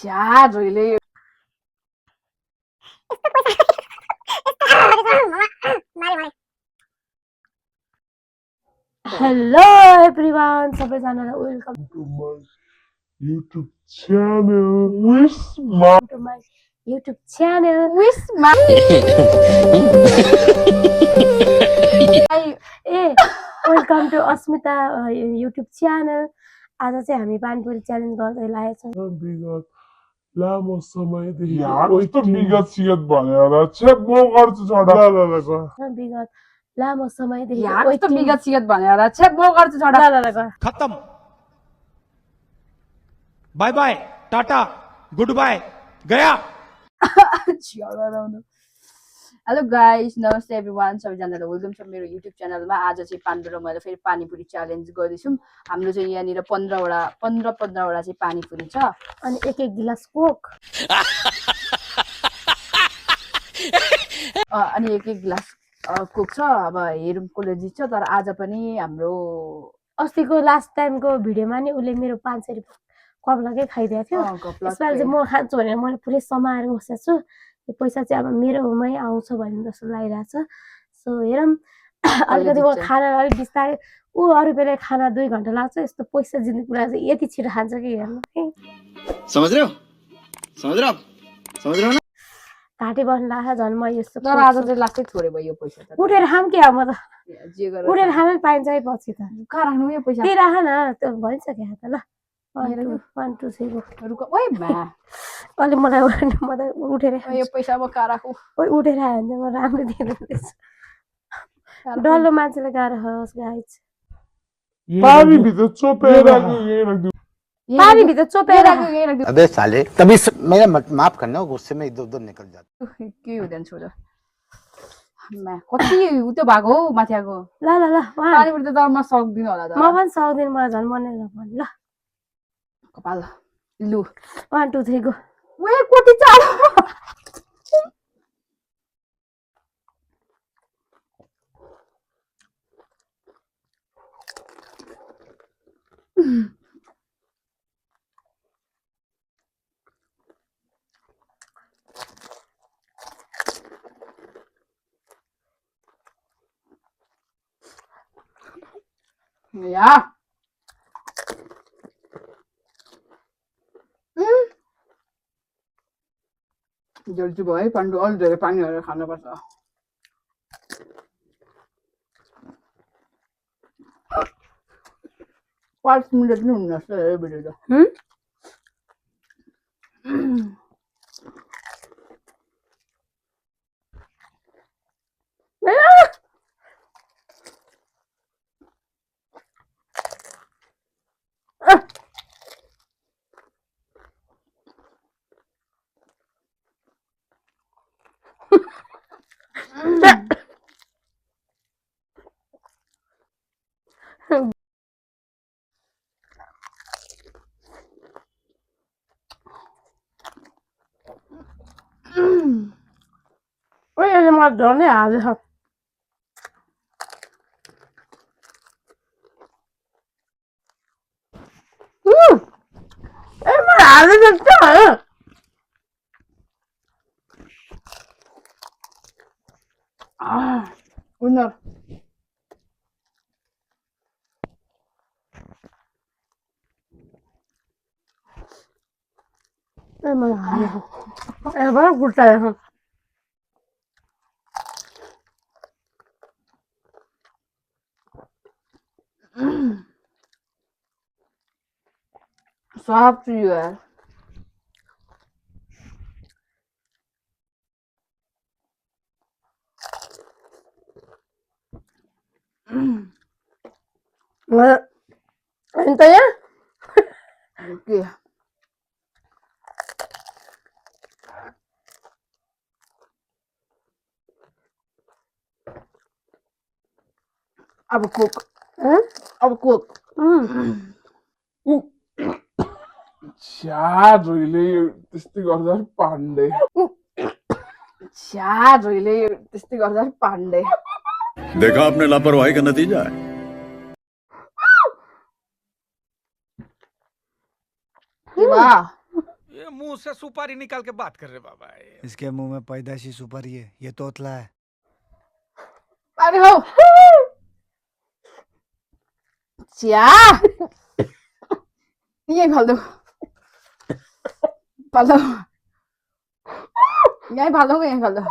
छ्या जोइले Hello everyone, सबैजनालाई welcome to my YouTube channel. Wisma. to my YouTube channel. विसमा welcome to Asmita YouTube channel. आज चाहिँ हामी पानीपुरी च्यालेन्ज गर्दै लागेको छौँ। विगत लामो समयदेखि कस्तो विगत सिगत भनेर छ्याप म गर्छु छोडा विगत लामो समयदेखि कस्तो विगत सिगत भनेर छ्या म गर्छु छोडा खत्म bye bye tata good bye गया हेलो गाइस नमस्ते एभ्रिवान सबैजनालाई वेलकम छ मेरो युट्युब च्यानलमा। आज चाहिँ पाण्डु र मैले फेरि पानीपुरी च्यालेन्ज गर्दैछौँ। हाम्रो चाहिँ यहाँनिर 15वटा चाहिँ पानीपुरी छ अनि एक गिलास कोक अनि एक गिलास कोक छ। अब हेरौँ कसले जित्छ। तर आज पनि हाम्रो अस्तिको लास्ट टाइमको भिडियोमा नि उसले मेरो 500 रुपियाँ कपलाकै खाइदिएको थियो। यसपालि चाहिँ म खान्छु भनेर मैले पुरै समाएर बसेको छु। यो पैसा चाहिँ अब मेरोमै आउँछ भन्ने जस्तो लागिरहेछ। सो हेरौँ अलिकति म खाना अलिक बिस्तारै अरू बेला खाना 2 घन्टा लाग्छ। यस्तो पैसा जित्ने कुरा चाहिँ यति छिटो खान्छ कि हेर्नु है। समझ रहे हो ना? घाँटी बस्नु लाग्छ झन् म यस्तो। तर आज चाहिँ लास्टै थोरै भयो यो पैसा त। उठेर खाम के अब म त जे गरेर उठेर खान पाइन्छ है पछि त। कहाँ राख्नु यो पैसा? त्यही राख न त्यो भइसक्यो त ल। 1 2 3 रुक ओइ भा अलि मलाई म त उठेर यो पैसा म कहाँ राखु? ओइ उठेर आयो भने म राम्रो दिँदैछ। डल्लो मान्छेले गाह्रो होस् गाइज। पानी भित्र चोपेर राख्नु पानी भित्र चोपेर अबे साले तभी मेरा माफ करना गुस्से में इधर उधर निकल जाता के हुँदैन छोरा कति त्यो भएको हौ माथिको ल ल ल पानीपुरी त म सक्दिनँ होला त। म पनि सक्दिनँ मलाई झन् मन नपर्ने ल। कपाल लु 1 2 3 गो। वे कति चाल या जल्दी भयो पाण्डु अलि धेरै पानी हालेर खानुपर्छ। 5 मिनट पनि हुन्न जस्तो यो भिडियो त। ओइ अहिले म झनै हाल्छ। ए म हाल्दै जस्तो हो। विनर ए म हाल्छु। ए बडा गुट्टायो। साफ चाहिए यार। अनि त यहाँ के अब कोक अब कोक छ्या जोइले त्यस्तै गर्दा पाण्डे छ्या जोइले त्यस्तै गर्दा पाण्डे। देखा आपने लापरवाही का नतीजा है। वाह ये मुंह से सुपारी निकाल के बात कर रहे बाबा। इसके मुंह में पैदाइशी सुपारी है, ये तोतला है। पानी हो चिया यही फाल्दो फाल्दो यही फाल्दो यही फाल्दो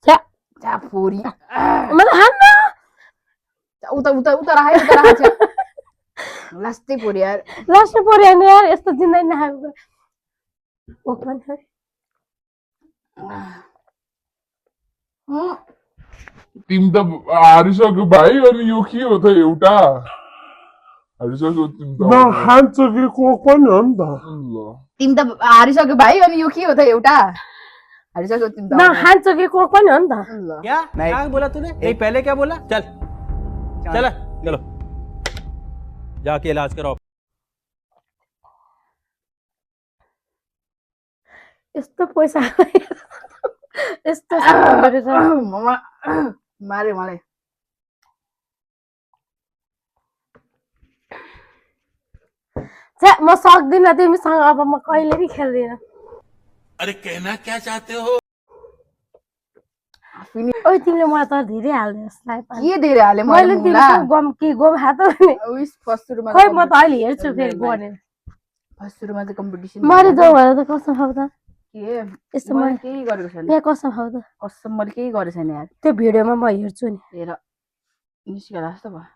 चा फोरी मलाई हान्न उता उता उता राखे लास्टै फोरी यार लास्टै पर्यो नि यार यस्तो जिन्दै नखाएको ओपन तिमी त हारिसक्यो भाइ अनि यो के हो त एउटा हारिसक्यो तिमी त नखान्छ कि कोक पनि हो नि त ल तिमी त हारिसक्यो भाइ अनि यो के हो त एउटा हारिसक्यो तिमी त नखान्छ कि कोक पनि हो नि त ल क्या क्या बोला तूने नहीं पहले क्या बोला चल चल चलो जाके इलाज कराओ यस्तो पैसा यस्तो सामानहरु रहेछ ममा मारे मलाई छ्या म सक्दिनँ तिमीसँग अब म कहिले पनि खेल्दिनँ अरे कहना क्या चाहते हो? ओइ तिमीले मलाई त धेरै हाल्दै जसलाई के धेरै हाले मैले तिमीसँग गम कि गम हात भने उइस फर्स्ट सुरुमा खोइ म त अहिले हेर्छु फेरि बने फर्स्ट सुरुमा चाहिँ कम्पिटिसन मरे जाऊ भनेर त कसम खाऊ त के यस्तो मैले मैले केही गरेको छैन यहाँ कसम खाऊ त कसम मैले केही गरेको छैन यार त्यो भिडियोमा म हेर्छु नि हेर निस्केला जस्तो भयो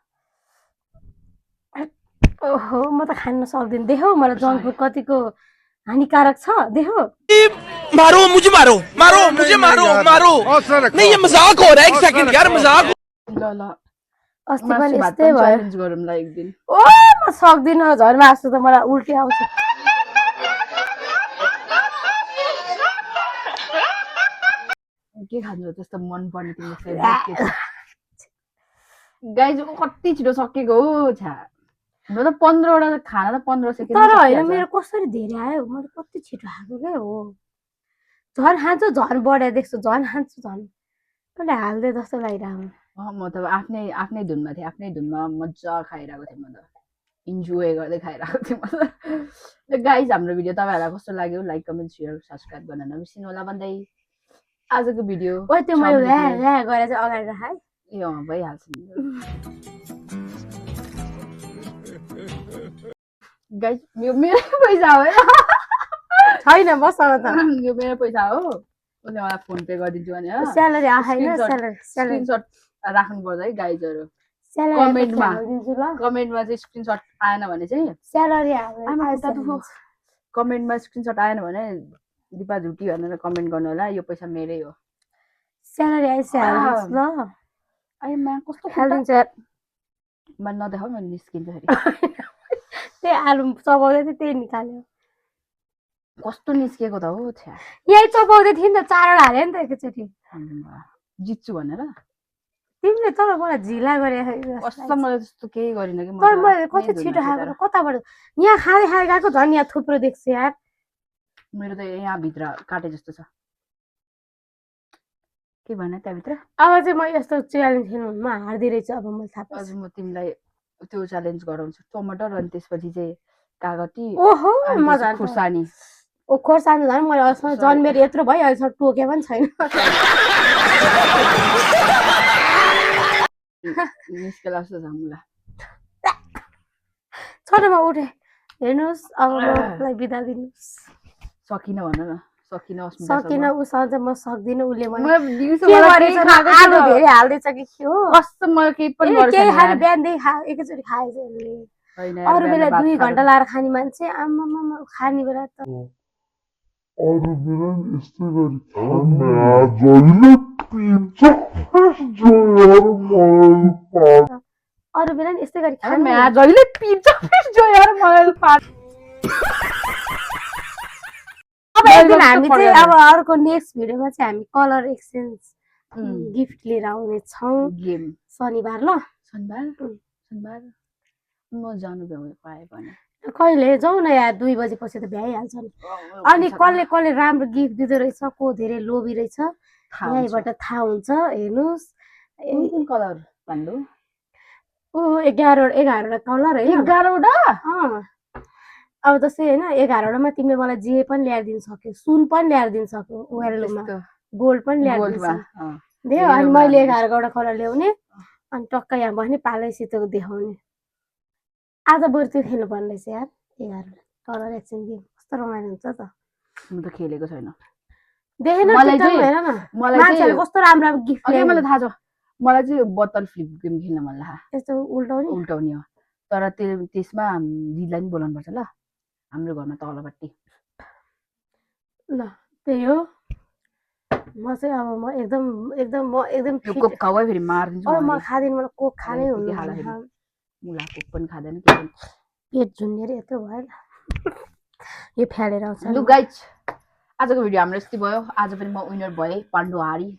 ओहो म त खान सक्दिनँ देखौ मलाई जङ्क फुड कतिको हानिकारक छ देखौ मारो मुझे मारो मारो मुझे मारो मारो नहीं ये मजाक हो रहा है एक सेकंड यार मजाक ल ल अस्ति पनि यस्तै भयो च्यालेन्ज गरौँला एक दिन ओ म सक्दिनँ झन् मासु त मलाई उल्टी आउँछ के खान्छ त्यस्तो मन पर्ने तिम्रो फेभरेट के छ गाइज कति छिटो सकेको हो छ्या म त 15 वटा खाना त 15 सेकेन्ड तर होइन मेरो कसरी धेरै आयो मैले कति छिटो खाएको क्या हो झन् खान्छु झन् बढ्या देख्छु झन् खान्छु झन् कसले हाल्दै जस्तो लागिरहेको म त आफ्नै धुनमा थिएँ आफ्नै धुनमा मजा खाइरहेको थिएँ म त इन्जोय गर्दै खाइरहेको थिएँ म त गाइज हाम्रो भिडियो तपाईँहरूलाई कस्तो लाग्यो लाइक कमेन्ट सेयर सब्सक्राइब गर्न नबिर्सिनु होला भन्दै आजको भिडियो ओइ त्यो मैले ल्या ल्या गरेर चाहिँ अगाडि राख ए भइहाल्छ नि गाइज यो मेरो पैसा हो छैन मसँग त यो मेरो पैसा हो उसले मलाई फोन पे गरिदिन्छु भने स्यालेरी आएन स्यालेरी स्क्रिनसट राख्नु पर्छ है गाइजहरू स्यालेरी कमेन्टमा दिन्छु ल कमेन्टमा चाहिँ स्क्रिनसट आएन भने चाहिँ स्यालेरी कमेन्टमा स्क्रिनसट आएन भने दिपा झुटी भनेर कमेन्ट गर्नु होला यो पैसा मेरै हो स्यालेरी आइसक्यो ल आइमा कस्तो हालिदिन्छ म नदेखाउ म निस्किन्छ फेरि त्यही आलु चबाउँदै थियो त्यही निकाल्यो कस्तो निस्किएको त हो छ्या यही चबाउँदै थिएँ नि त 4 वटा हाल्यो नि त एकैचोटि जित्छु भनेर तिमीले तर मलाई झिला गरे कस्तो मैले त्यस्तो केही गरिनँ कि तर मैले कति छिटो खाएको कताबाट यहाँ खाँदै खाँदै गएको झन् यहाँ थुप्रो देख्छु यार मेरो त यहाँ भित्र काटे जस्तो छ के भन त्यहाँभित्र अब चाहिँ म यस्तो च्यालेन्ज खेल्नु म हार्दै रहेछु अब मैले थाहा आज पाएँ म तिमीलाई त्यो च्यालेन्ज गराउँछु टमाटर अनि त्यसपछि चाहिँ कागती ओहो अनि मजा त्यसपछि खुर्सानी ओ खोर्सानी झन् मैले अहिलेसम्म जन्मेर यत्रो भयो अहिलेसम्म टोके पनि छैन निस्केला जस्तो छ मलाई छोटोमा उठे हेर्नुहोस् अब मलाई बिदा दिनुहोस् सकिन भन न सकिन सकिन उसँग चाहिँ म सक्दिनँ उसले आलु आलु धेरै हाल्दैछ कि के हो कस्तो मैले केही पनि गरेको केही छैन खाने यार। बिहानदेखि एकैचोटि खाएछ उसले होइन यार, अरू बेला बिहान 2 भात घन्टा लाएर खाने मान्छे आम्मामा खाने बेला त अरू बेला नि यस्तै गरी जहिले पिन्छ जो यार मलाई पार अरू बेला नि यस्तै गरी खानु खानु म्या जहिले पिन्छ जो यार मलाई पार अब एकदिन हामी चाहिँ अब अर्को नेक्स्ट भिडियोमा चाहिँ हामी कलर एक्सचेन्ज गिफ्ट लिएर आउने छौँ गेम शनिबार ल शनिबार म जानु पाएँ भने कहिले जाउँ न यार 2 बजेपछि त भ्याइहाल्छ नि अनि कसले कसले राम्रो गिफ्ट दिँदो रहेछ को धेरै लोभी रहेछ यहीँबाट थाहा हुन्छ हेर्नुहोस् कुन कलर भन्नु 11वटा कलर होइन 11वटा अब जस्तै होइन 11वटामा तिमीले मलाई जे पनि ल्याएर दिन सक्यौ सुन पनि ल्याएर दिन सक्यौ वेलमा गोल्ड पनि ल्याएर दिन सक्यौ दियो अनि मैले 11वटा कलर ल्याउने अनि टक्क यहाँ बस्ने पालैसितको देखाउने आज बरु त्यो खेल्नु पर्ने रहेछ यार 11वटा कलर एक्सचेन्ज गेम कस्तो रमाइलो हुन्छ त म त खेलेको छैन देखेन मलाई टिकटकमा चाहिँ- हेर न मलाई मान्छेहरूले चाहिँ कस्तो राम्रो राम्रो गिफ्ट अघि मलाई थाहा छ मलाई चाहिँ बोतल फ्लिप गेम खेल्न मन लाग्छ यस्तो उल्टाउने उल्टाउने हो तर त्यसमा दिदीलाई नि बोलाउनु पर्छ ल हाम्रो घरमा तलपट्टि ल त्यही हो म चाहिँ अब म एकदम त्यो fit- कोक खाऊ है फेरि मारिदिन्छु अब म मैले। खाँदिनँ मलाई कोक खानै त्यति हुनु खाँदाखेरि। मुला कोक पनि खाँदैन के पनि। पेट झुन्नेर यत्रो भयो यो फ्यालेर आउँछ लु गाइज आजको भिडियो हाम्रो यस्तै भयो आज पनि म विनर भएँ पाण्डु हारी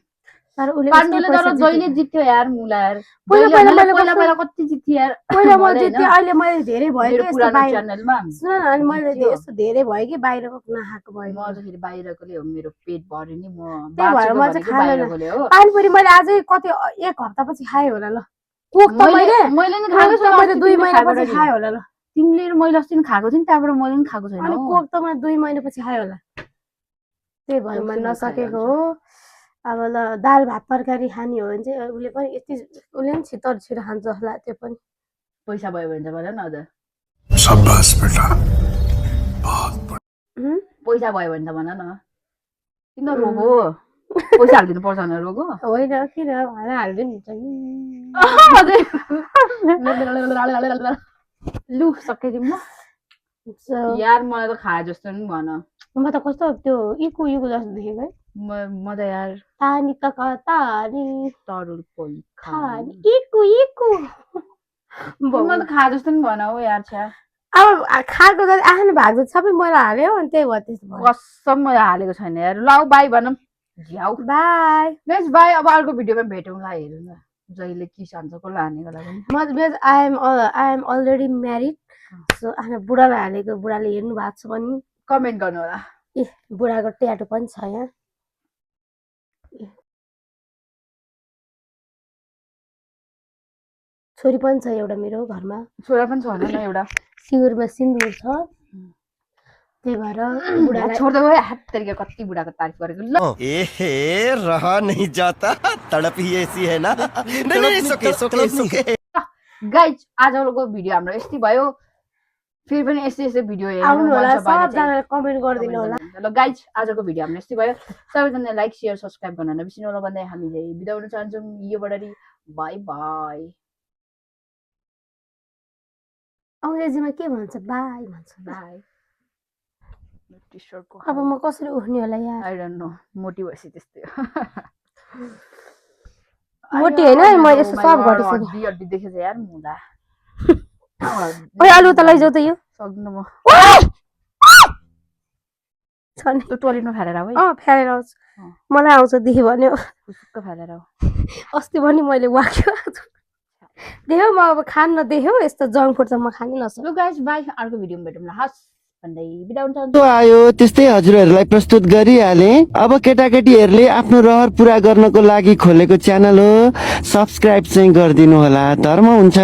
तर उसले पाण्डुले कस्तो तर पैसा जहिले जित्यो। जित्थ्यो यार मुला यार पहिला जहिले पहिला मैले मैले पहिला कस्तो- पहिला कति जित्थेँ यार पहिला म मैले जित्थेँ होइन, अहिले मैले धेरै भयो मेरो कि यस्तो पुरानो बाहिर च्यानलमा सुन न अनि मैले जित्यो। यस्तो धेरै भयो कि बाहिरको नखाएको भयो म चाहिँ फेरि बाहिरकोले हो मेरो पेट भर्यो नि म त्यही भएर बाँचेको म चाहिँ भनेको खाँदैन। बाहिरकोले हो पानीपुरी मैले अझै कति 1 हप्तापछि खाएँ होला ल कोक त मैले मैले नि कोक खाएको त छु मैले अस्ति 2 तिमीले खाएको महिनापछि रहेछौ। खाएँ होला ल तिमीले र मैले अस्ति नि खाएको थियौ नि त्यहाँबाट मैले नि खाएको छैन अनि हो। कोक त मैले 2 महिनापछि खाएँ होला त्यही भएर कोक मैले चाहिँ म नसकेको खाइहाल्छु। हो अब ल दाल भात तरकारी खाने हो भने चाहिँ उसले पनि यति उसले पनि छिटो छिटो खान्छ होला त्यो पनि पैसा भयो भने चाहिँ भन न अझ शाबाश बेटा हुँ? पैसा भयो भने त भन न किन रोगो पैसा हालिदिनु पर्छ भने रोगो होइन किन भनेर हाल्दै हुन्छ लु सकाइदिउँ ल So, यार मलाई त खाए जस्तो नि भन म त कस्तो त्यो इकु जस्तो देखेको है म त यार तानी त कता नि तरुल पोल खानी इकु म त खाए जस्तो नि भन हो यार छ्या अब खाएको त आफ्नो भाग त सबै मैले हाल्यो अनि त्यही भयो त्यस्तो भयो कसम मैले हालेको छैन यार ल बाई भनौँ झ्याउ बाई नेक्स्ट बाई अब अर्को भिडियोमा भेटौँला हेरौँ न जहिले के सान्छ कसलाई हानेको लागि म I am already married so आफ्नो बुढालाई हालेको बुढाले हेर्नु भएको छ भने कमेन्ट गर्नु होला ए बुढाको ट्याटो पनि छ यहाँ छोरी पनि छ एउटा मेरो घरमा छोरा पनि छ होला न एउटा सिउरमा सिन्दुर छ त्यही भएर बुढालाई छोड्दै गयो हात तरिका कति बुढाको तारिफ गरेको ल एहे रहा नहीं जाता तड़प ही ऐसी है ना नहीं सुके गाइज आजको भिडियो हाम्रो यस्तै भयो फेरि पनि यस्तै यस्तै भिडियो आउनु होला हेर्नु सबजनाले कमेन्ट गरिदिनु होला ल गाइज आजको भिडियो हाम्रो यस्तै भयो सबैजनाले लाइक सेयर सब्सक्राइब गर्न नबिर्सिनु होला भन्दै हामी चाहिँ बिदा हुन चाहन्छौँ यो बडारी बाई बाई अङ्ग्रेजीमा के भन्छ बाई भन्छ बाई टी-सर्टको अब म कसरी उठ्ने होला यार आई डोन्ट नो मोटी भएपछि त्यस्तै मोटी होइन है मैले यस्तो सब घटिसकेँ हड्डी हड्डी देखेछ यार मुला ओइ आलु त लैजाऊ त यो सक्दिनँ म छ नि त्यो टोइलेटमा फालेर आऊ है फ्यालेर आउँछ मलाई आउँछ देखि भन्यो खुसुक्क फालेर आऊ अस्ति पनि मैले वाक्यो देख्यौ म अब खान नदेख्यौ यस्तो जङ्क फुड त म खानै नसक्छु लु गाइज बाई अर्को भिडियोमा भेटौँला हस् भन्दै बिदा हुन्छ जो आयो त्यस्तै हजुरहरूलाई प्रस्तुत गरिहाले अब केटाकेटीहरूले आफ्नो रहर पुरा गर्नको लागि खोलेको च्यानल हो सब्स्क्राइब चाहिँ गरिदिनु होला धर्म हुन्छ